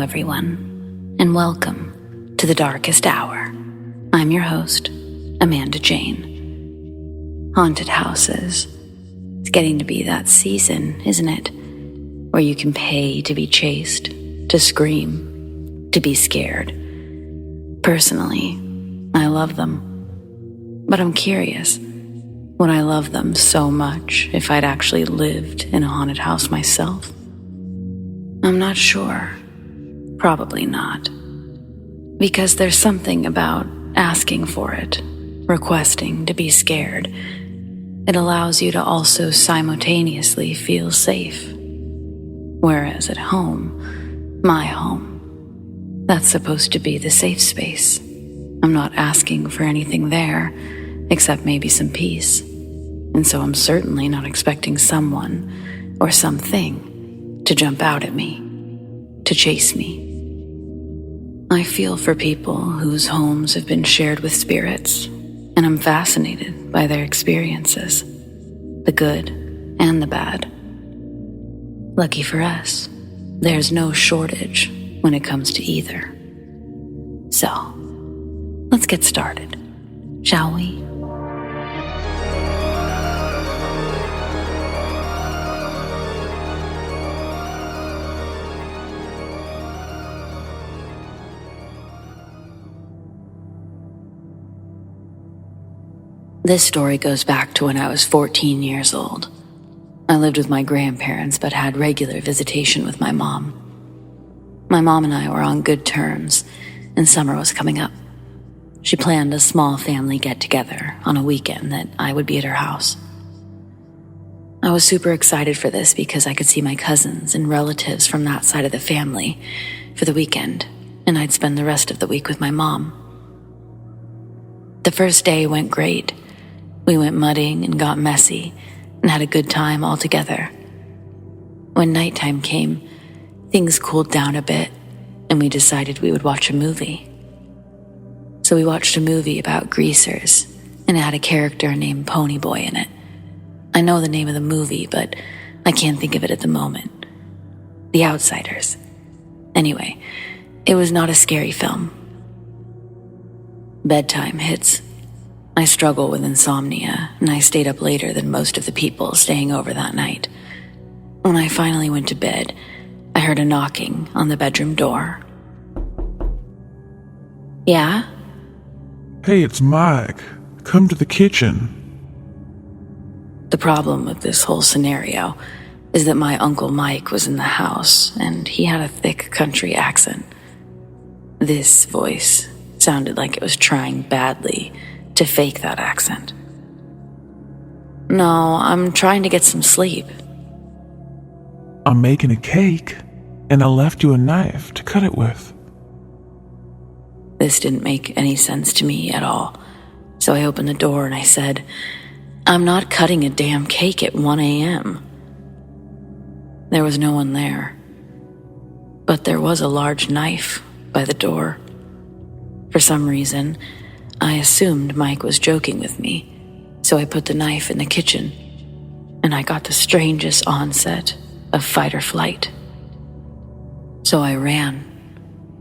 everyone, and welcome to the Darkest Hour. I'm your host, Amanda Jane. Haunted houses. It's getting to be that season, isn't it? Where you can pay to be chased, to scream, to be scared. Personally, I love them. But I'm curious, would I love them so much if I'd actually lived in a haunted house myself? I'm not sure. Probably not. Because there's something about asking for it, requesting to be scared. It allows you to also simultaneously feel safe. Whereas at home, my home, that's supposed to be the safe space. I'm not asking for anything there, except maybe some peace. And so I'm certainly not expecting someone or something to jump out at me, to chase me. I feel for people whose homes have been shared with spirits, and I'm fascinated by their experiences, the good and the bad. Lucky for us, there's no shortage when it comes to either. So, let's get started, shall we? This story goes back to when I was 14 years old. I lived with my grandparents but had regular visitation with my mom. My mom and I were on good terms, and summer was coming up. She planned a small family get-together on a weekend that I would be at her house. I was super excited for this because I could see my cousins and relatives from that side of the family for the weekend, and I'd spend the rest of the week with my mom. The first day went great. We went mudding and got messy and had a good time all together. When nighttime came, things cooled down a bit and we decided we would watch a movie. So we watched a movie about greasers and it had a character named Ponyboy in it. I know the name of the movie, but I can't think of it at the moment. The Outsiders. Anyway, it was not a scary film. Bedtime hits. I struggle with insomnia, and I stayed up later than most of the people staying over that night. When I finally went to bed, I heard a knocking on the bedroom door. Yeah? Hey, it's Mike. Come to the kitchen. The problem with this whole scenario is that my Uncle Mike was in the house, and he had a thick country accent. This voice sounded like it was trying badly to fake that accent. No, I'm trying to get some sleep. I'm making a cake, and I left you a knife to cut it with. This didn't make any sense to me at all, so I opened the door and I said, I'm not cutting a damn cake at 1 a.m. There was no one there, but there was a large knife by the door. For some reason, I assumed Mike was joking with me, so I put the knife in the kitchen, and I got the strangest onset of fight or flight. So I ran.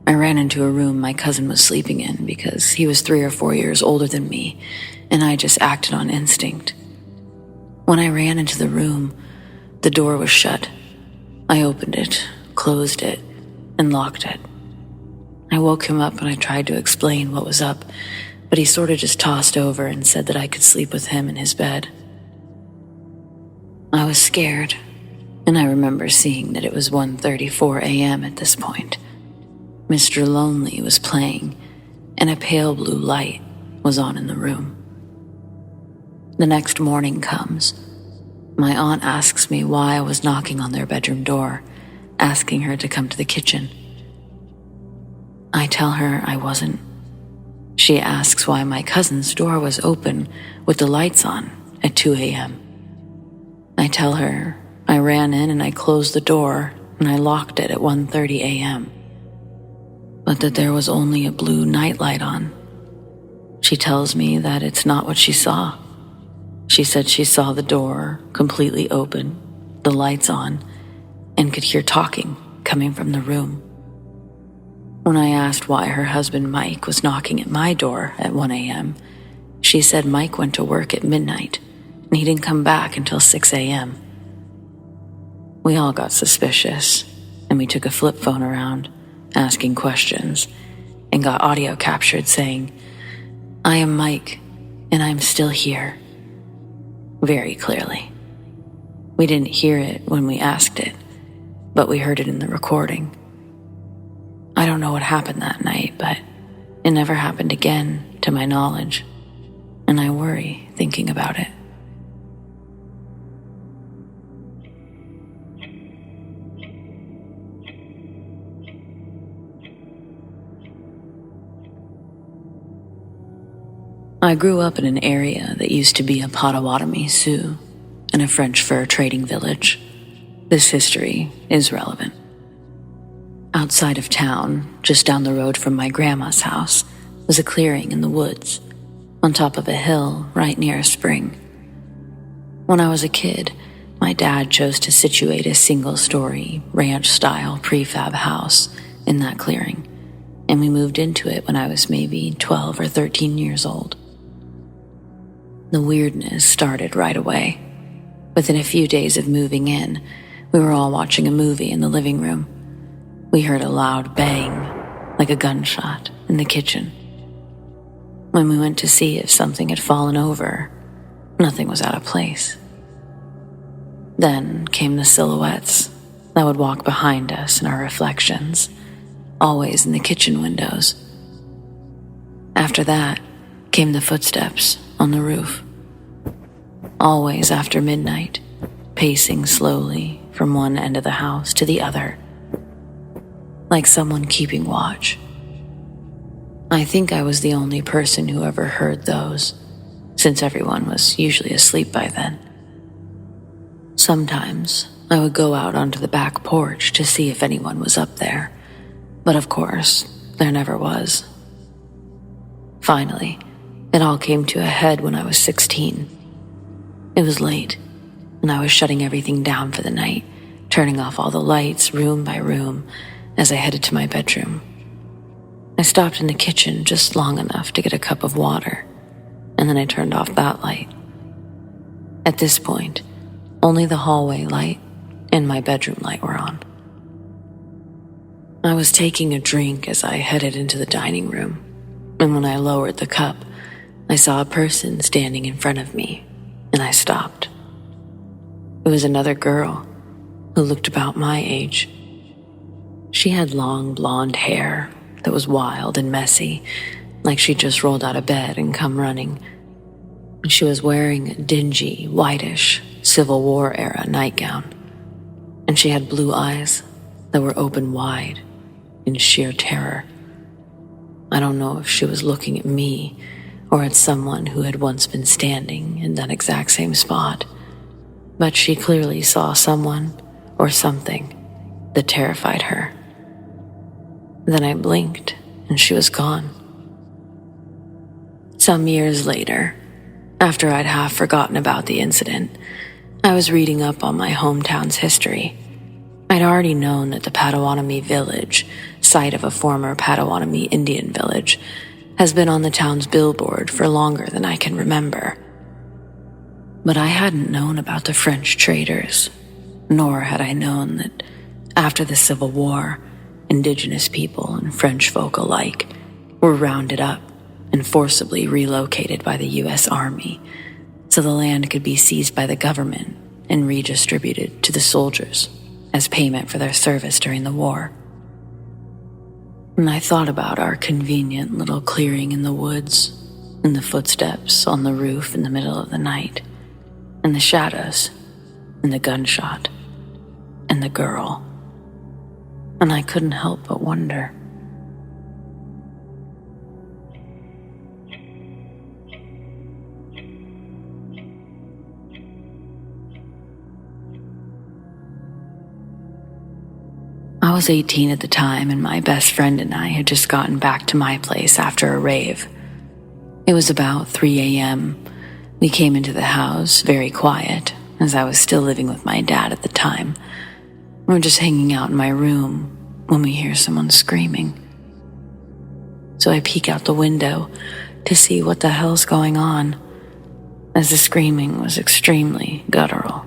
I ran into a room my cousin was sleeping in because he was 3 or 4 years older than me, and I just acted on instinct. When I ran into the room, the door was shut. I opened it, closed it, and locked it. I woke him up and I tried to explain what was up, but he sort of just tossed over and said that I could sleep with him in his bed. I was scared, and I remember seeing that it was 1:34 a.m. at this point. Mr. Lonely was playing, and a pale blue light was on in the room. The next morning comes. My aunt asks me why I was knocking on their bedroom door, asking her to come to the kitchen. I tell her I wasn't. She asks why my cousin's door was open with the lights on at 2 a.m. I tell her I ran in and I closed the door and I locked it at 1:30 a.m. But that there was only a blue nightlight on. She tells me that it's not what she saw. She said she saw the door completely open, the lights on, and could hear talking coming from the room. When I asked why her husband Mike was knocking at my door at 1 a.m., she said Mike went to work at midnight and he didn't come back until 6 a.m. We all got suspicious, and we took a flip phone around, asking questions, and got audio captured saying, "I am Mike, and I'm still here," very clearly. We didn't hear it when we asked it, but we heard it in the recording. I don't know what happened that night, but it never happened again, to my knowledge, and I worry thinking about it. I grew up in an area that used to be a Potawatomi Sioux and a French fur trading village. This history is relevant. Outside of town, just down the road from my grandma's house, was a clearing in the woods, on top of a hill right near a spring. When I was a kid, my dad chose to situate a single-story, ranch-style prefab house in that clearing, and we moved into it when I was maybe 12 or 13 years old. The weirdness started right away. Within a few days of moving in, we were all watching a movie in the living room. We heard a loud bang, like a gunshot, in the kitchen. When we went to see if something had fallen over, nothing was out of place. Then came the silhouettes that would walk behind us and our reflections, always in the kitchen windows. After that came the footsteps on the roof, always after midnight, pacing slowly from one end of the house to the other, like someone keeping watch. I think I was the only person who ever heard those, since everyone was usually asleep by then. Sometimes I would go out onto the back porch to see if anyone was up there, but of course, there never was. Finally, it all came to a head when I was 16. It was late, and I was shutting everything down for the night, turning off all the lights room by room as I headed to my bedroom. I stopped in the kitchen just long enough to get a cup of water, and then I turned off that light. At this point, only the hallway light and my bedroom light were on. I was taking a drink as I headed into the dining room, and when I lowered the cup, I saw a person standing in front of me, and I stopped. It was another girl who looked about my age. She had long blonde hair that was wild and messy, like she'd just rolled out of bed and come running. She was wearing a dingy, whitish, Civil War era nightgown, and she had blue eyes that were open wide in sheer terror. I don't know if she was looking at me or at someone who had once been standing in that exact same spot, but she clearly saw someone or something that terrified her. Then I blinked and she was gone. Some years later, after I'd half forgotten about the incident, I was reading up on my hometown's history. I'd already known that the Potawatomi village, site of a former Potawatomi Indian village, has been on the town's billboard for longer than I can remember. But I hadn't known about the French traders, nor had I known that after the Civil War, Indigenous people and French folk alike were rounded up and forcibly relocated by the U.S. Army so the land could be seized by the government and redistributed to the soldiers as payment for their service during the war. And I thought about our convenient little clearing in the woods, and the footsteps on the roof in the middle of the night, and the shadows, and the gunshot, and the girl. And I couldn't help but wonder. I was 18 at the time, and my best friend and I had just gotten back to my place after a rave. It was about 3 a.m. We came into the house very quiet, as I was still living with my dad at the time. We were just hanging out in my room when we hear someone screaming. so I peek out the window to see what the hell's going on, as the screaming was extremely guttural.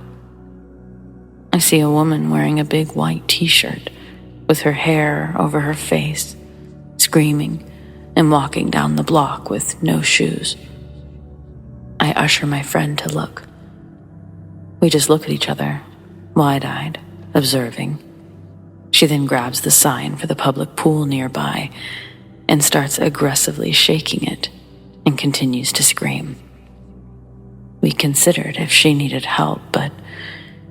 I see a woman wearing a big white t-shirt with her hair over her face, screaming and walking down the block with no shoes. I usher my friend to look. We just look at each other, wide-eyed, observing. She then grabs the sign for the public pool nearby and starts aggressively shaking it and continues to scream. We considered if she needed help, but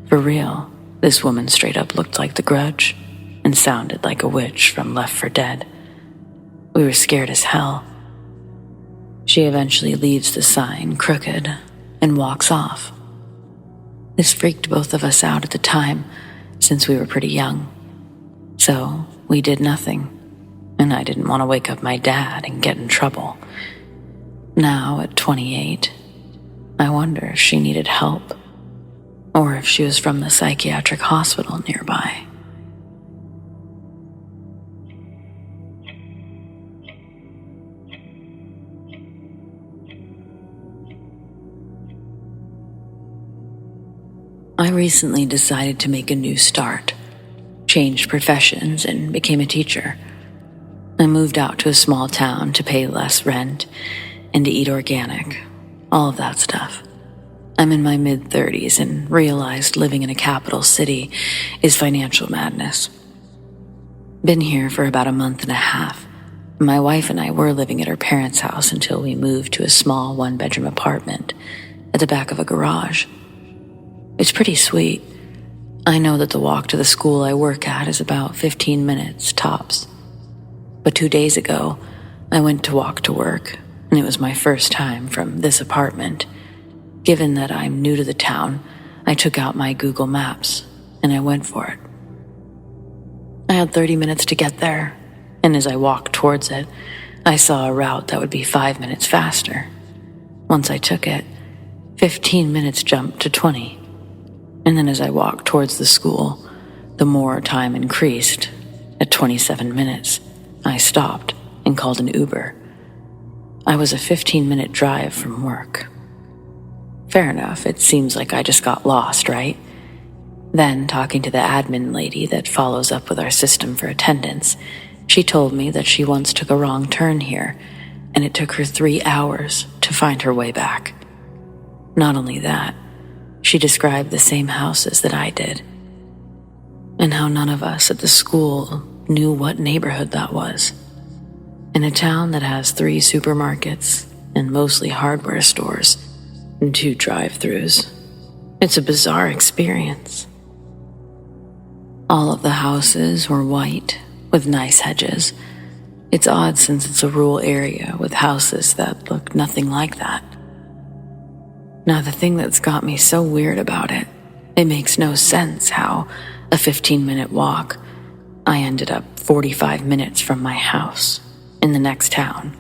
for real, this woman straight up looked like the Grudge and sounded like a witch from Left 4 Dead. We were scared as hell. She eventually leaves the sign crooked and walks off. This freaked both of us out at the time, since we were pretty young. So we did nothing, and I didn't want to wake up my dad and get in trouble. Now, at 28, I wonder if she needed help, or if she was from the psychiatric hospital nearby. I recently decided to make a new start, changed professions, and became a teacher. I moved out to a small town to pay less rent and to eat organic, all of that stuff. I'm in my mid-30s and realized living in a capital city is financial madness. Been here for about a month and a half. My wife and I were living at her parents' house until we moved to a small one-bedroom apartment at the back of a garage. It's pretty sweet. I know that the walk to the school I work at is about 15 minutes tops. But 2 days ago, I went to walk to work, and it was my first time from this apartment. Given that I'm new to the town, I took out my Google Maps, and I went for it. I had 30 minutes to get there, and as I walked towards it, I saw a route that would be 5 minutes faster. Once I took it, 15 minutes jumped to 20. And then as I walked towards the school, the more time increased. At 27 minutes, I stopped and called an Uber. I was a 15-minute drive from work. Fair enough, it seems like I just got lost, right? Then, talking to the admin lady that follows up with our system for attendance, she told me that she once took a wrong turn here, and it took her 3 hours to find her way back. Not only that, she described the same houses that I did, and how none of us at the school knew what neighborhood that was. In a town that has 3 supermarkets and mostly hardware stores and 2 drive-thrus, it's a bizarre experience. All of the houses were white with nice hedges. It's odd since it's a rural area with houses that look nothing like that. Now, the thing that's got me so weird about it, it makes no sense how a 15-minute walk, I ended up 45 minutes from my house in the next town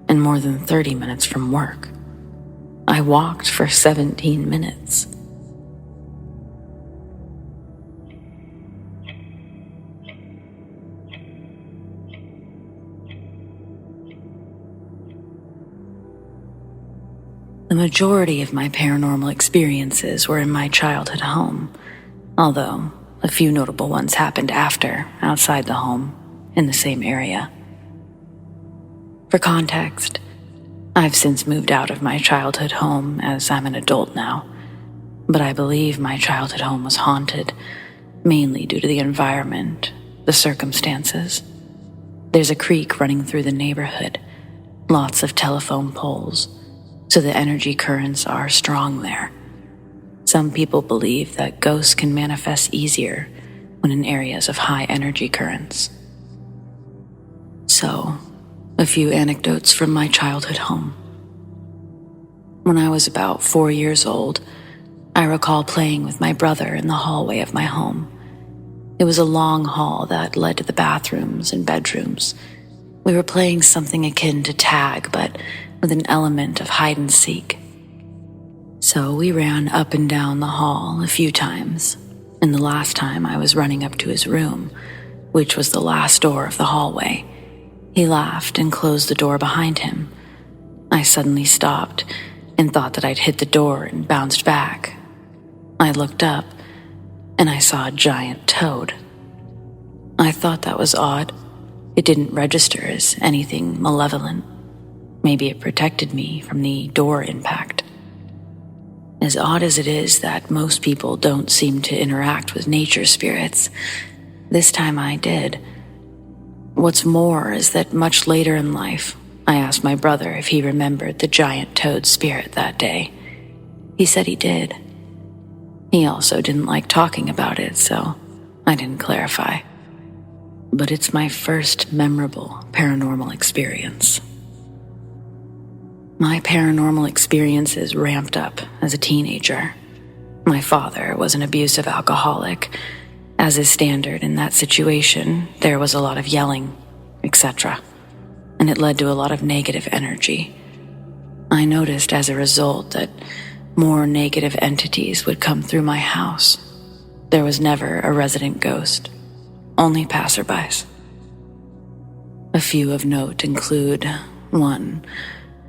and more than 30 minutes from work. I walked for 17 minutes. The majority of my paranormal experiences were in my childhood home, although a few notable ones happened after, outside the home, in the same area. For context, I've since moved out of my childhood home as I'm an adult now, but I believe my childhood home was haunted, mainly due to the environment, the circumstances. There's a creek running through the neighborhood, lots of telephone poles, so the energy currents are strong there. Some people believe that ghosts can manifest easier when in areas of high energy currents. So, a few anecdotes from my childhood home. When I was about 4 years old, I recall playing with my brother in the hallway of my home. It was a long hall that led to the bathrooms and bedrooms. We were playing something akin to tag, but with an element of hide and seek. So we ran up and down the hall a few times, and the last time I was running up to his room, which was the last door of the hallway. He laughed and closed the door behind him. I suddenly stopped and thought that I'd hit the door and bounced back. I looked up and I saw a giant toad. I thought that was odd. It didn't register as anything malevolent. Maybe it protected me from the door impact. As odd as it is that most people don't seem to interact with nature spirits, this time I did. What's more is that much later in life, I asked my brother if he remembered the giant toad spirit that day. He said he did. He also didn't like talking about it, so I didn't clarify. But it's my first memorable paranormal experience. My paranormal experiences ramped up as a teenager. My father was an abusive alcoholic. As is standard in that situation, there was a lot of yelling, etc., and it led to a lot of negative energy. I noticed as a result that more negative entities would come through my house. There was never a resident ghost, only passerbys. A few of note include: 1.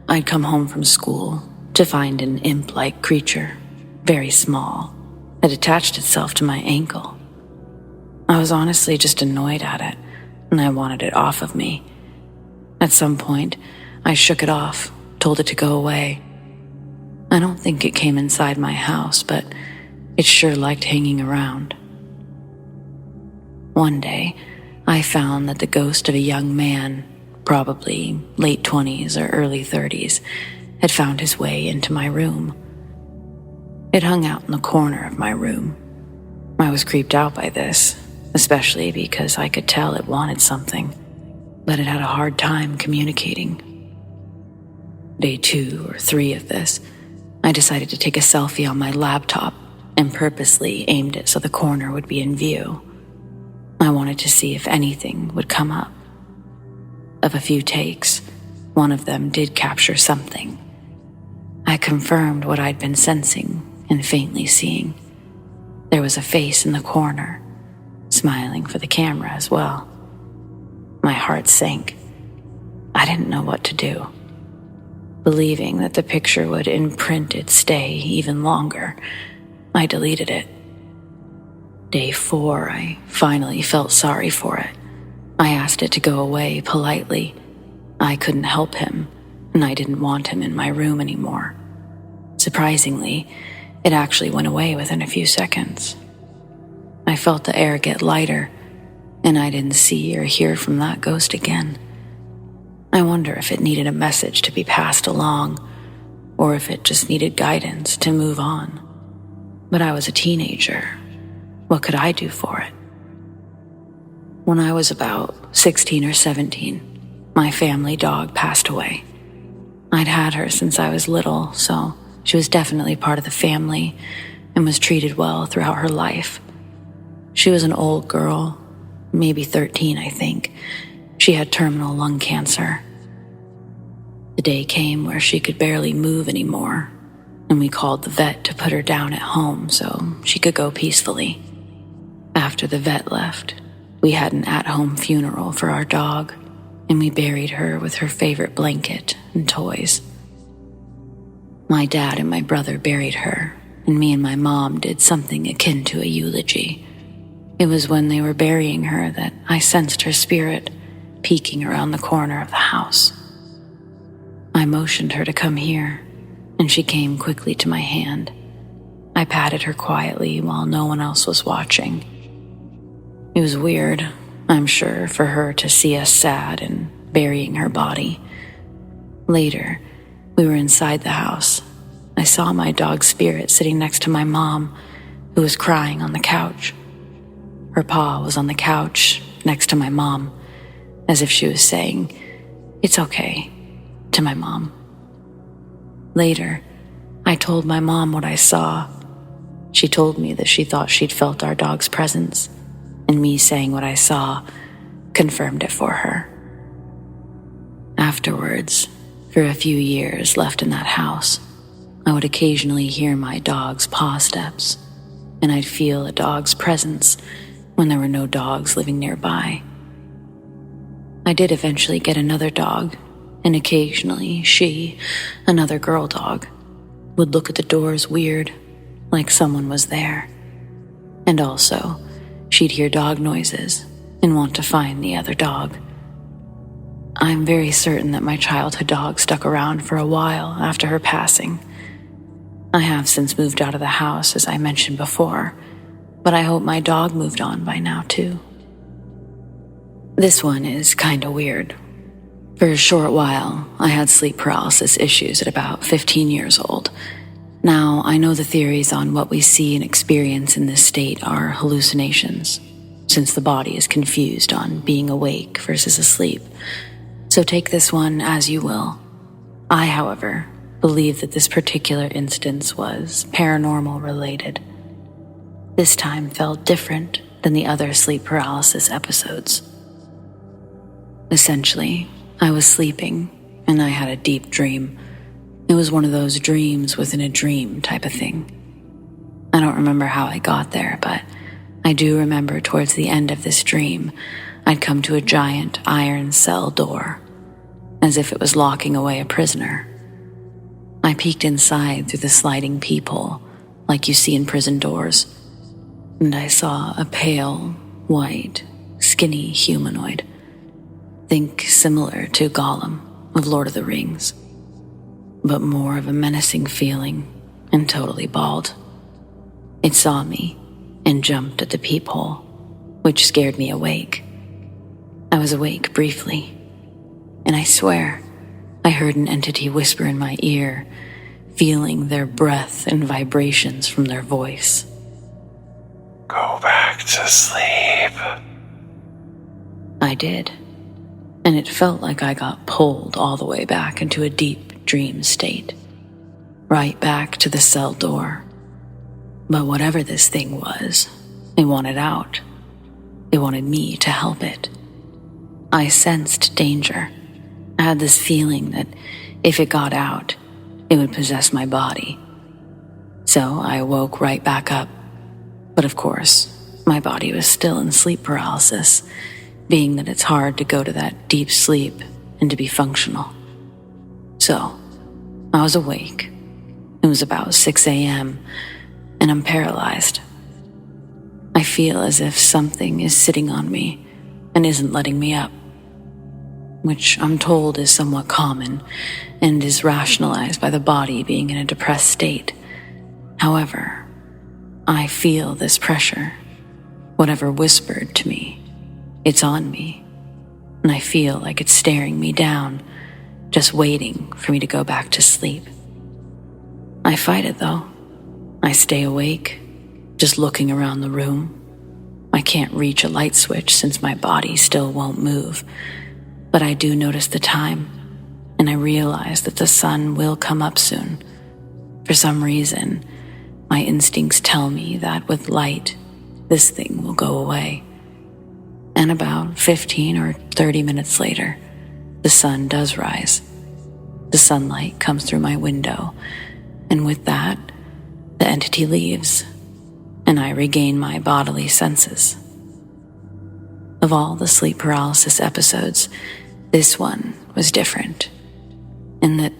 I'd come home from school to find an imp-like creature, very small. It attached itself to my ankle. I was honestly just annoyed at it, and I wanted it off of me. At some point, I shook it off, told it to go away. I don't think it came inside my house, but it sure liked hanging around. One day, I found that the ghost of a young man, probably late 20s or early 30s, had found his way into my room. It hung out in the corner of my room. I was creeped out by this, especially because I could tell it wanted something, but it had a hard time communicating. Day 2 or 3 of this, I decided to take a selfie on my laptop and purposely aimed it so the corner would be in view. I wanted to see if anything would come up. Of a few takes, one of them did capture something. I confirmed what I'd been sensing and faintly seeing. There was a face in the corner, smiling for the camera as well. My heart sank. I didn't know what to do. Believing that the picture would imprint its stay even longer, I deleted it. Day 4, I finally felt sorry for it. I asked it to go away politely. I couldn't help him, and I didn't want him in my room anymore. Surprisingly, it actually went away within a few seconds. I felt the air get lighter, and I didn't see or hear from that ghost again. I wonder if it needed a message to be passed along, or if it just needed guidance to move on. But I was a teenager. What could I do for it? When I was about 16 or 17, my family dog passed away. I'd had her since I was little, so she was definitely part of the family and was treated well throughout her life. She was an old girl, maybe 13, I think. She had terminal lung cancer. The day came where she could barely move anymore, and we called the vet to put her down at home so she could go peacefully. After the vet left, we had an at-home funeral for our dog, and we buried her with her favorite blanket and toys. My dad and my brother buried her, and me and my mom did something akin to a eulogy. It was when they were burying her that I sensed her spirit peeking around the corner of the house. I motioned her to come here, and she came quickly to my hand. I patted her quietly while no one else was watching. It was weird, I'm sure, for her to see us sad and burying her body. Later, we were inside the house. I saw my dog's spirit sitting next to my mom, who was crying on the couch. Her paw was on the couch next to my mom, as if she was saying, "It's okay," to my mom. Later, I told my mom what I saw. She told me that she thought she'd felt our dog's presence, and me saying what I saw confirmed it for her. Afterwards, for a few years left in that house, I would occasionally hear my dog's paw steps, and I'd feel a dog's presence when there were no dogs living nearby. I did eventually get another dog, and occasionally she, another girl dog, would look at the doors weird, like someone was there. And also, she'd hear dog noises and want to find the other dog. I'm very certain that my childhood dog stuck around for a while after her passing. I have since moved out of the house, as I mentioned before, but I hope my dog moved on by now too. This one is kinda weird. For a short while, I had sleep paralysis issues at about 15 years old. Now, I know the theories on what we see and experience in this state are hallucinations, since the body is confused on being awake versus asleep. So take this one as you will. I, however, believe that this particular instance was paranormal related. This time felt different than the other sleep paralysis episodes. Essentially, I was sleeping and I had a deep dream. It was one of those dreams within a dream type of thing. I don't remember how I got there, but I do remember towards the end of this dream, I'd come to a giant iron cell door, as if it was locking away a prisoner. I peeked inside through the sliding peephole, like you see in prison doors, and I saw a pale, white, skinny humanoid. Think similar to Gollum of Lord of the Rings, but more of a menacing feeling and totally bald. It saw me and jumped at the peephole, which scared me awake. I was awake briefly, and I swear I heard an entity whisper in my ear, feeling their breath and vibrations from their voice. Go back to sleep. I did, and it felt like I got pulled all the way back into a deep dream state, right back to the cell door. But whatever this thing was, it wanted out. It wanted me to help it. I sensed danger. I had this feeling that if it got out, it would possess my body. So I woke right back up. But of course, my body was still in sleep paralysis, being that it's hard to go to that deep sleep and to be functional. So, I was awake. It was about 6 a.m., and I'm paralyzed. I feel as if something is sitting on me and isn't letting me up, which I'm told is somewhat common and is rationalized by the body being in a depressed state. However, I feel this pressure, whatever whispered to me. It's on me, and I feel like it's staring me down, just waiting for me to go back to sleep. I fight it though. I stay awake, just looking around the room. I can't reach a light switch since my body still won't move, but I do notice the time, and I realize that the sun will come up soon. For some reason, my instincts tell me that with light, this thing will go away. And about 15 or 30 minutes later, the sun does rise. The sunlight comes through my window, and with that, the entity leaves, and I regain my bodily senses. Of all the sleep paralysis episodes, this one was different, in that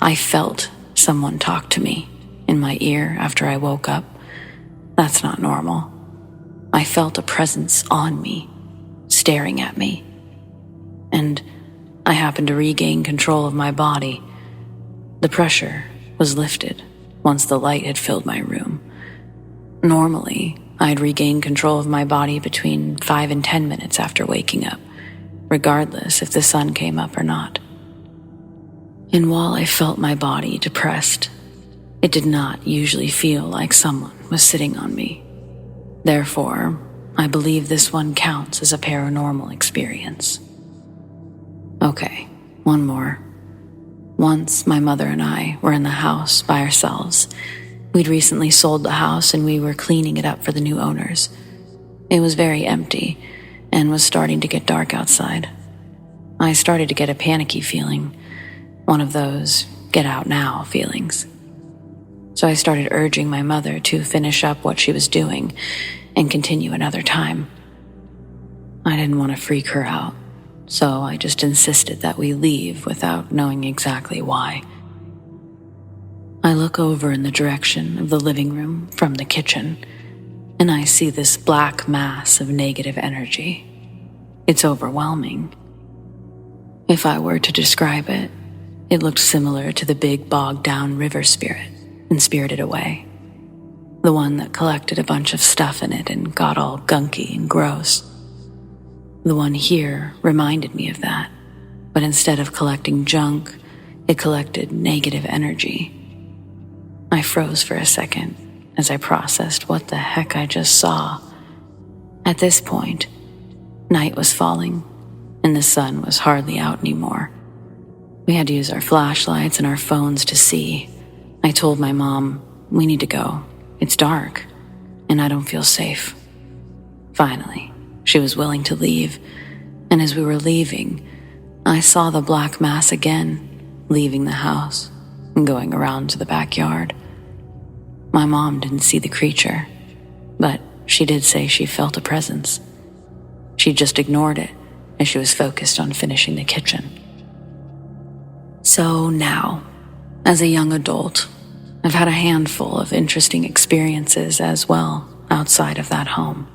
I felt someone talk to me in my ear after I woke up. That's not normal. I felt a presence on me, staring at me, and I happened to regain control of my body. The pressure was lifted once the light had filled my room. Normally, I'd regain control of my body between 5 and 10 minutes after waking up, regardless if the sun came up or not. And while I felt my body depressed, it did not usually feel like someone was sitting on me. Therefore, I believe this one counts as a paranormal experience. Okay, one more. Once my mother and I were in the house by ourselves. We'd recently sold the house and we were cleaning it up for the new owners. It was very empty and was starting to get dark outside. I started to get a panicky feeling, one of those get out now feelings. So I started urging my mother to finish up what she was doing and continue another time. I didn't want to freak her out, so I just insisted that we leave without knowing exactly why. I look over in the direction of the living room from the kitchen, and I see this black mass of negative energy. It's overwhelming. If I were to describe it, it looked similar to the big bogged-down river spirit in Spirited Away, the one that collected a bunch of stuff in it and got all gunky and gross. The one here reminded me of that, but instead of collecting junk, it collected negative energy. I froze for a second as I processed what the heck I just saw. At this point, night was falling, and the sun was hardly out anymore. We had to use our flashlights and our phones to see. I told my mom, "We need to go. It's dark, and I don't feel safe." Finally, she was willing to leave, and as we were leaving, I saw the black mass again, leaving the house and going around to the backyard. My mom didn't see the creature, but she did say she felt a presence. She just ignored it as she was focused on finishing the kitchen. So now, as a young adult, I've had a handful of interesting experiences as well outside of that home.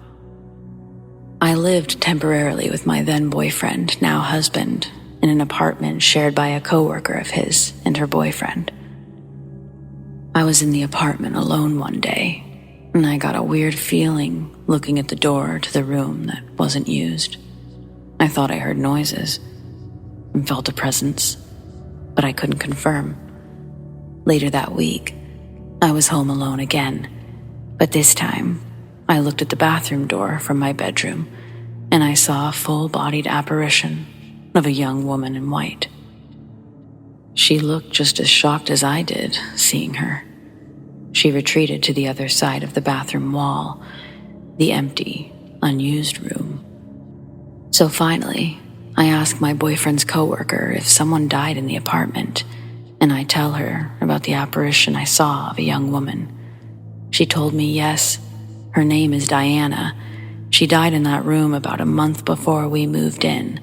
I lived temporarily with my then boyfriend, now husband, in an apartment shared by a coworker of his and her boyfriend. I was in the apartment alone one day, and I got a weird feeling looking at the door to the room that wasn't used. I thought I heard noises and felt a presence, but I couldn't confirm. Later that week, I was home alone again, but this time, I looked at the bathroom door from my bedroom, and I saw a full-bodied apparition of a young woman in white. She looked just as shocked as I did, seeing her. She retreated to the other side of the bathroom wall, the empty, unused room. So finally, I asked my boyfriend's coworker if someone died in the apartment, and I tell her about the apparition I saw of a young woman. She told me yes, her name is Diana. She died in that room about a month before we moved in.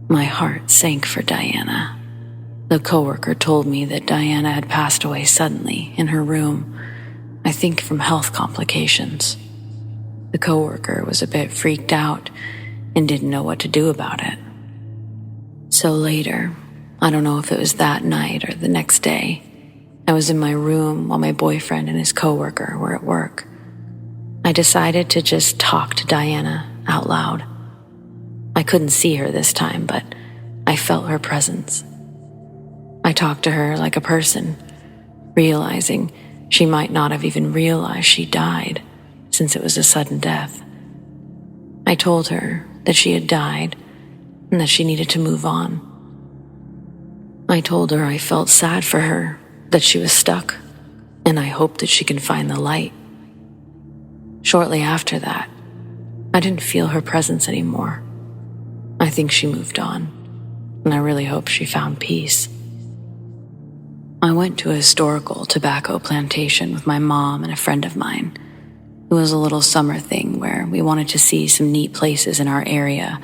My heart sank for Diana. The coworker told me that Diana had passed away suddenly in her room, I think from health complications. The coworker was a bit freaked out and didn't know what to do about it. So later, I don't know if it was that night or the next day, I was in my room while my boyfriend and his coworker were at work. I decided to just talk to Diana out loud. I couldn't see her this time, but I felt her presence. I talked to her like a person, realizing she might not have even realized she died since it was a sudden death. I told her that she had died and that she needed to move on. I told her I felt sad for her, that she was stuck, and I hoped that she could find the light. Shortly after that, I didn't feel her presence anymore. I think she moved on, and I really hope she found peace. I went to a historical tobacco plantation with my mom and a friend of mine. It was a little summer thing where we wanted to see some neat places in our area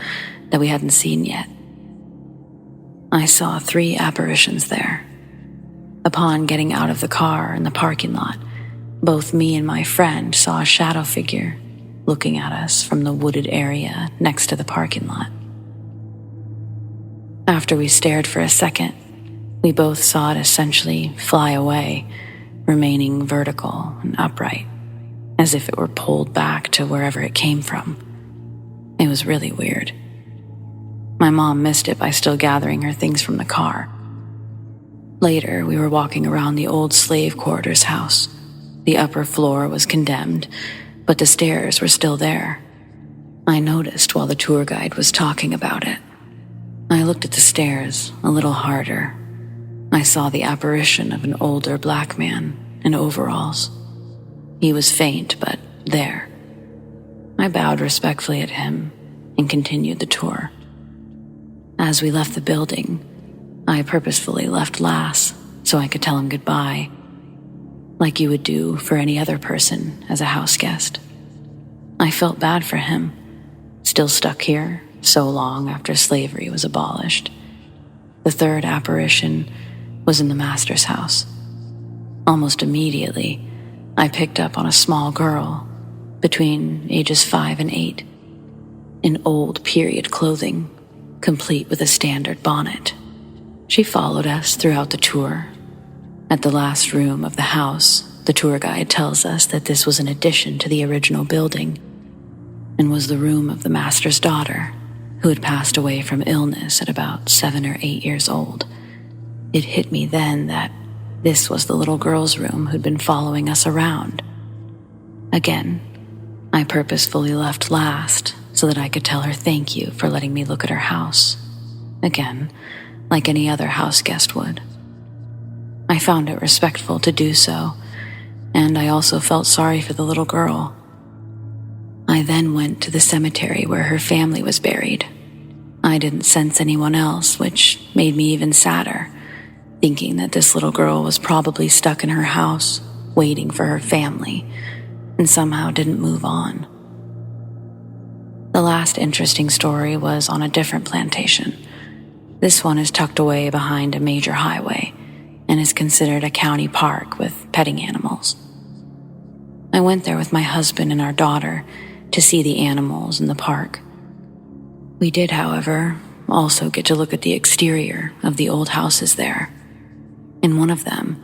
that we hadn't seen yet. I saw 3 apparitions there. Upon getting out of the car in the parking lot, both me and my friend saw a shadow figure looking at us from the wooded area next to the parking lot. After we stared for a second, we both saw it essentially fly away, remaining vertical and upright, as if it were pulled back to wherever it came from. It was really weird. My mom missed it by still gathering her things from the car. Later, we were walking around the old slave quarters house. The upper floor was condemned, but the stairs were still there. I noticed while the tour guide was talking about it. I looked at the stairs a little harder. I saw the apparition of an older black man in overalls. He was faint, but there. I bowed respectfully at him and continued the tour. As we left the building, I purposefully left last so I could tell him goodbye, like you would do for any other person as a house guest. I felt bad for him, still stuck here so long after slavery was abolished. The third apparition was in the master's house. Almost immediately, I picked up on a small girl between ages 5 and 8, in old period clothing, complete with a standard bonnet. She followed us throughout the tour. At the last room of the house, the tour guide tells us that this was an addition to the original building and was the room of the master's daughter, who had passed away from illness at about 7 or 8 years old. It hit me then that this was the little girl's room who'd been following us around. Again, I purposefully left last so that I could tell her thank you for letting me look at her house. Again, like any other house guest would. I found it respectful to do so, and I also felt sorry for the little girl. I then went to the cemetery where her family was buried. I didn't sense anyone else, which made me even sadder, thinking that this little girl was probably stuck in her house, waiting for her family, and somehow didn't move on. The last interesting story was on a different plantation. This one is tucked away behind a major highway and is considered a county park with petting animals. I went there with my husband and our daughter to see the animals in the park. We did, however, also get to look at the exterior of the old houses there. In one of them,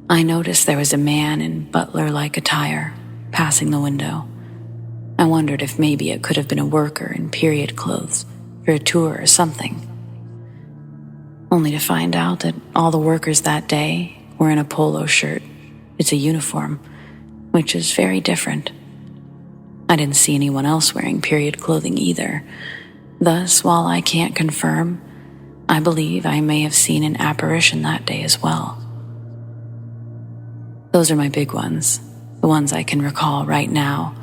I noticed there was a man in butler-like attire passing the window. I wondered if maybe it could have been a worker in period clothes for a tour or something. Only to find out that all the workers that day were in a polo shirt. It's a uniform, which is very different. I didn't see anyone else wearing period clothing either. Thus, while I can't confirm, I believe I may have seen an apparition that day as well. Those are my big ones, the ones I can recall right now.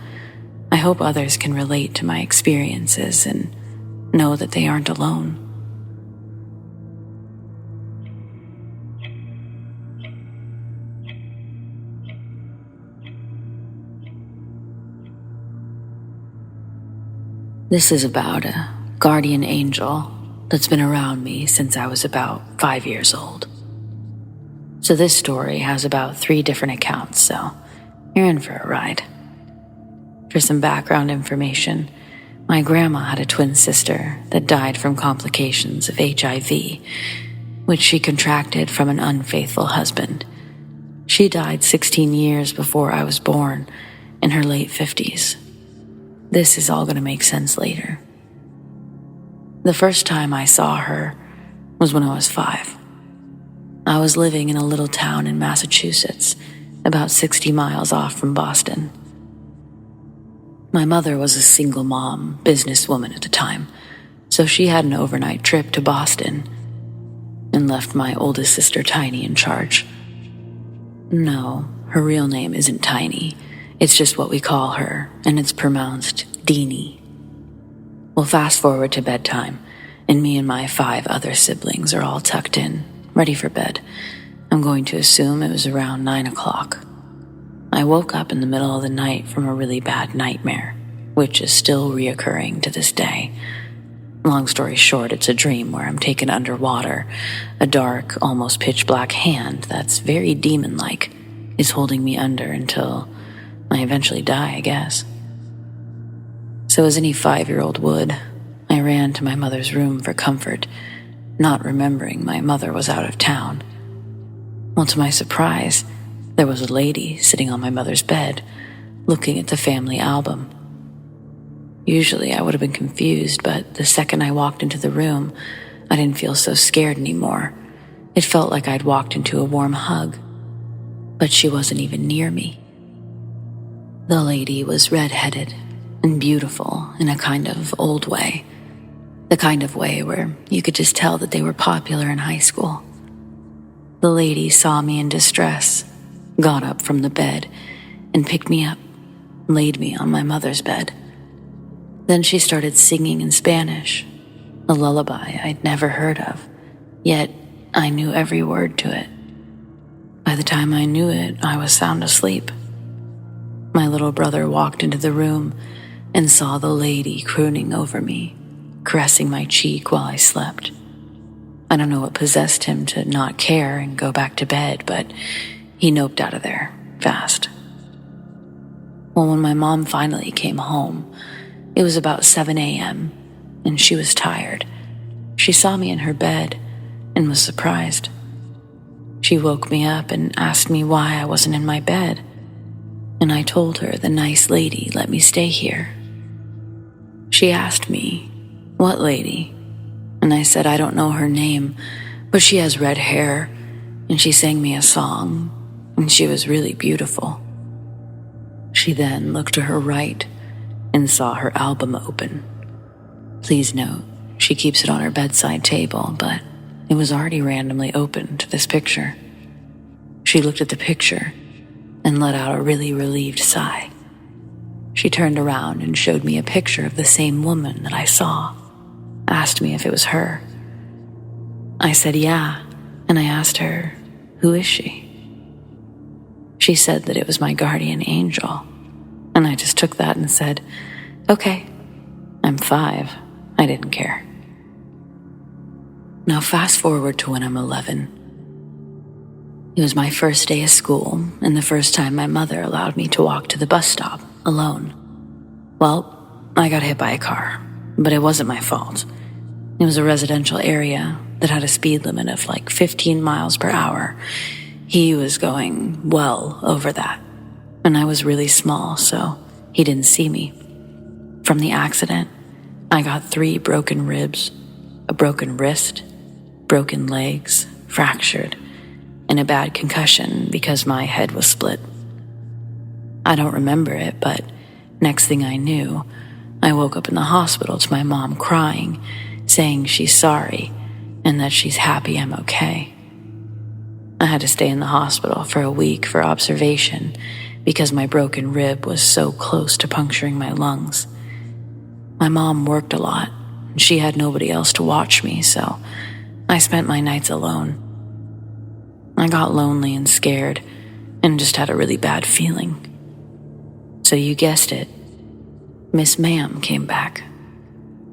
I hope others can relate to my experiences and know that they aren't alone. This is about a guardian angel that's been around me since I was about 5 years old. So this story has about 3 different accounts, so you're in for a ride. For some background information, my grandma had a twin sister that died from complications of HIV, which she contracted from an unfaithful husband. She died 16 years before I was born, in her late 50s. This is all going to make sense later. The first time I saw her was when I was 5. I was living in a little town in Massachusetts, about 60 miles off from Boston. My mother was a single mom, businesswoman at the time, so she had an overnight trip to Boston and left my oldest sister Tiny in charge. No, her real name isn't Tiny. It's just what we call her, and it's pronounced Deanie. We'll fast forward to bedtime, and me and my 5 other siblings are all tucked in, ready for bed. I'm going to assume it was around 9 o'clock. I woke up in the middle of the night from a really bad nightmare, which is still reoccurring to this day. Long story short, it's a dream where I'm taken underwater. A dark, almost pitch-black hand that's very demon-like is holding me under until I eventually die, I guess. So as any 5-year-old would, I ran to my mother's room for comfort, not remembering my mother was out of town. Well, to my surprise, there was a lady sitting on my mother's bed, looking at the family album. Usually I would have been confused, but the second I walked into the room, I didn't feel so scared anymore. It felt like I'd walked into a warm hug, but she wasn't even near me. The lady was red-headed and beautiful in a kind of old way. The kind of way where you could just tell that they were popular in high school. The lady saw me in distress, got up from the bed, and picked me up, laid me on my mother's bed. Then she started singing in Spanish, a lullaby I'd never heard of, yet I knew every word to it. By the time I knew it, I was sound asleep. My little brother walked into the room and saw the lady crooning over me, caressing my cheek while I slept. I don't know what possessed him to not care and go back to bed, but he noped out of there fast. Well, when my mom finally came home, it was about 7 a.m., and she was tired. She saw me in her bed and was surprised. She woke me up and asked me why I wasn't in my bed, and I told her the nice lady let me stay here. She asked me, "What lady?" And I said I don't know her name, but she has red hair, and she sang me a song, and she was really beautiful. She then looked to her right and saw her album open. Please note, she keeps it on her bedside table, but it was already randomly open to this picture. She looked at the picture and let out a really relieved sigh. She turned around and showed me a picture of the same woman that I saw, asked me if it was her. I said yeah, and I asked her, "Who is she?" She said that it was my guardian angel, and I just took that and said, "Okay, I'm 5. I didn't care." Now fast forward to when I'm 11. It was my first day of school, and the first time my mother allowed me to walk to the bus stop alone. Well, I got hit by a car, but it wasn't my fault. It was a residential area that had a speed limit of like 15 miles per hour. He was going well over that, and I was really small, so he didn't see me. From the accident, I got 3 broken ribs, a broken wrist, broken legs, fractured, and a bad concussion because my head was split. I don't remember it, but next thing I knew, I woke up in the hospital to my mom crying, saying she's sorry and that she's happy I'm okay. I had to stay in the hospital for a week for observation because my broken rib was so close to puncturing my lungs. My mom worked a lot, and she had nobody else to watch me, so I spent my nights alone. I got lonely and scared and just had a really bad feeling. So you guessed it, Miss Ma'am came back.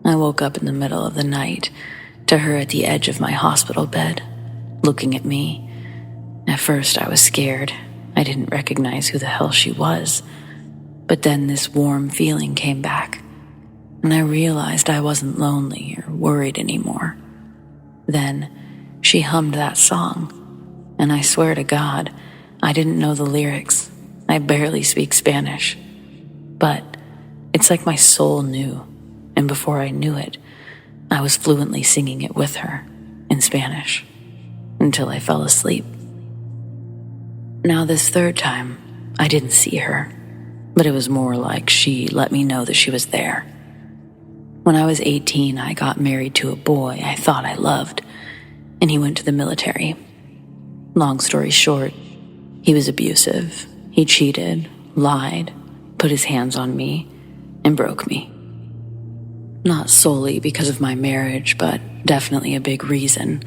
I woke up in the middle of the night to her at the edge of my hospital bed, looking at me. At first I was scared. I didn't recognize who the hell she was. But then this warm feeling came back, and I realized I wasn't lonely or worried anymore. Then she hummed that song, and I swear to God, I didn't know the lyrics. I barely speak Spanish. But it's like my soul knew, and before I knew it, I was fluently singing it with her in Spanish until I fell asleep. Now this third time, I didn't see her, but it was more like she let me know that she was there. When I was 18, I got married to a boy I thought I loved, and he went to the military. Long story short, he was abusive. He cheated, lied, put his hands on me, and broke me. Not solely because of my marriage, but definitely a big reason.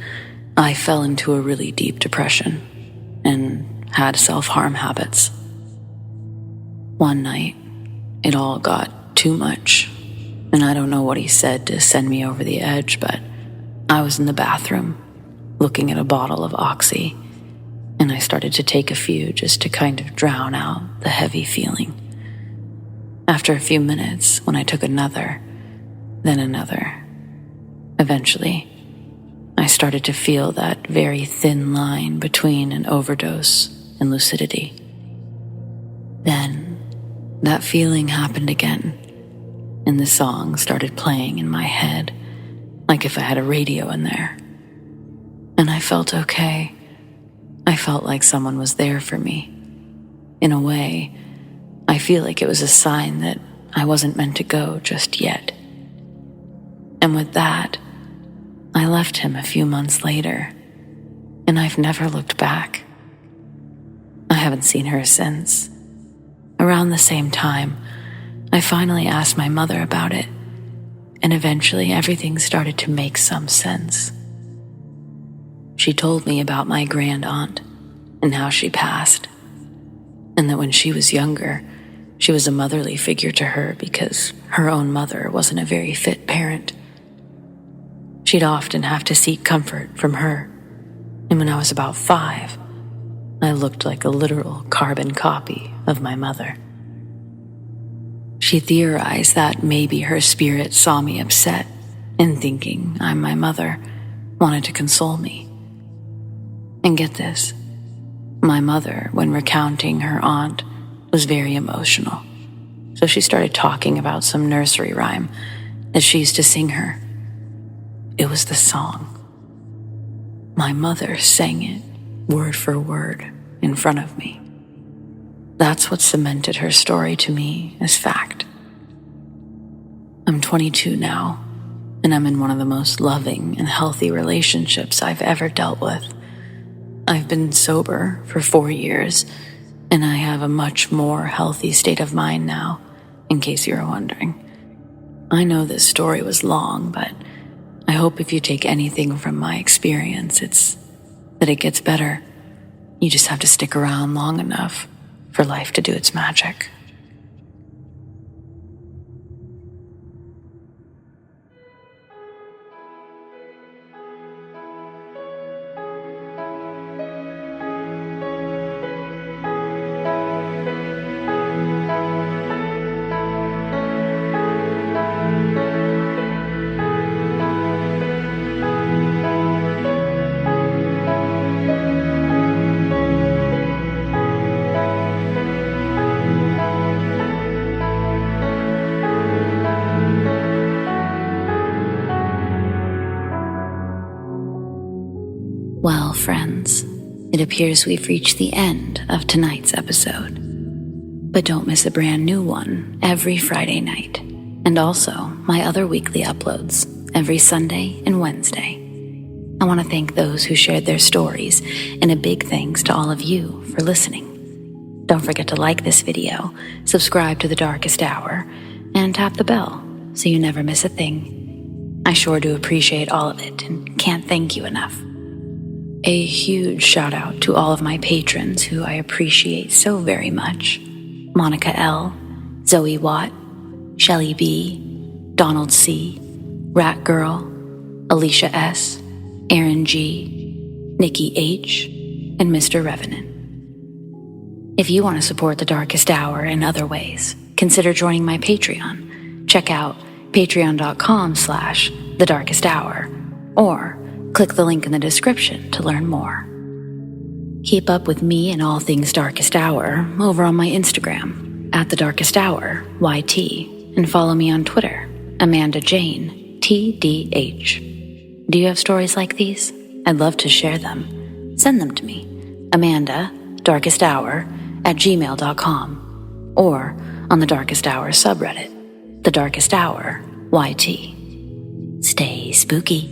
I fell into a really deep depression and had self-harm habits. One night, it all got too much, and I don't know what he said to send me over the edge, but I was in the bathroom looking at a bottle of Oxy, and I started to take a few just to kind of drown out the heavy feeling. After a few minutes, when I took another, then another, eventually, I started to feel that very thin line between an overdose and lucidity. Then, that feeling happened again, and the song started playing in my head, like if I had a radio in there. And I felt okay. I felt like someone was there for me. In a way, I feel like it was a sign that I wasn't meant to go just yet. And with that, I left him a few months later, and I've never looked back. I haven't seen her since. Around the same time, I finally asked my mother about it, and eventually everything started to make some sense. She told me about my grand aunt and how she passed, and that when she was younger, she was a motherly figure to her because her own mother wasn't a very fit parent. she'd often have to seek comfort from her. And when I was about 5, I looked like a literal carbon copy of my mother. She theorized that maybe her spirit saw me upset and, thinking I'm my mother, wanted to console me. And get this, my mother, when recounting her aunt, was very emotional. So she started talking about some nursery rhyme that she used to sing her. It was the song. My mother sang it word for word in front of me. That's what cemented her story to me as fact. I'm 22 now, and I'm in one of the most loving and healthy relationships I've ever dealt with. I've been sober for 4 years, and I have a much more healthy state of mind now, in case you were wondering. I know this story was long, but I hope if you take anything from my experience, it's that it gets better. You just have to stick around long enough for life to do its magic. Well, friends, it appears we've reached the end of tonight's episode. But don't miss a brand new one every Friday night, and also my other weekly uploads every Sunday and Wednesday. I want to thank those who shared their stories, and a big thanks to all of you for listening. Don't forget to like this video, subscribe to The Darkest Hour, and tap the bell so you never miss a thing. I sure do appreciate all of it and can't thank you enough. A huge shout out to all of my patrons who I appreciate so very much. Monica L, ZOEWATT, Shelly B, Donald C, Rat Girl, ALISHA S, ERIN G, NIKKI H, and Mr. Revenant. If you want to support The Darkest Hour in other ways, consider joining my Patreon. Check out patreon.com/thedarkesthour or click the link in the description to learn more. Keep up with me and all things Darkest Hour over on my Instagram @thedarkesthouryt, and follow me on Twitter, AmandaJane TDH. Do you have stories like these? I'd love to share them. Send them to me, amandadarkesthour@gmail.com, or on the Darkest Hour subreddit, The Darkest Hour YT. Stay spooky.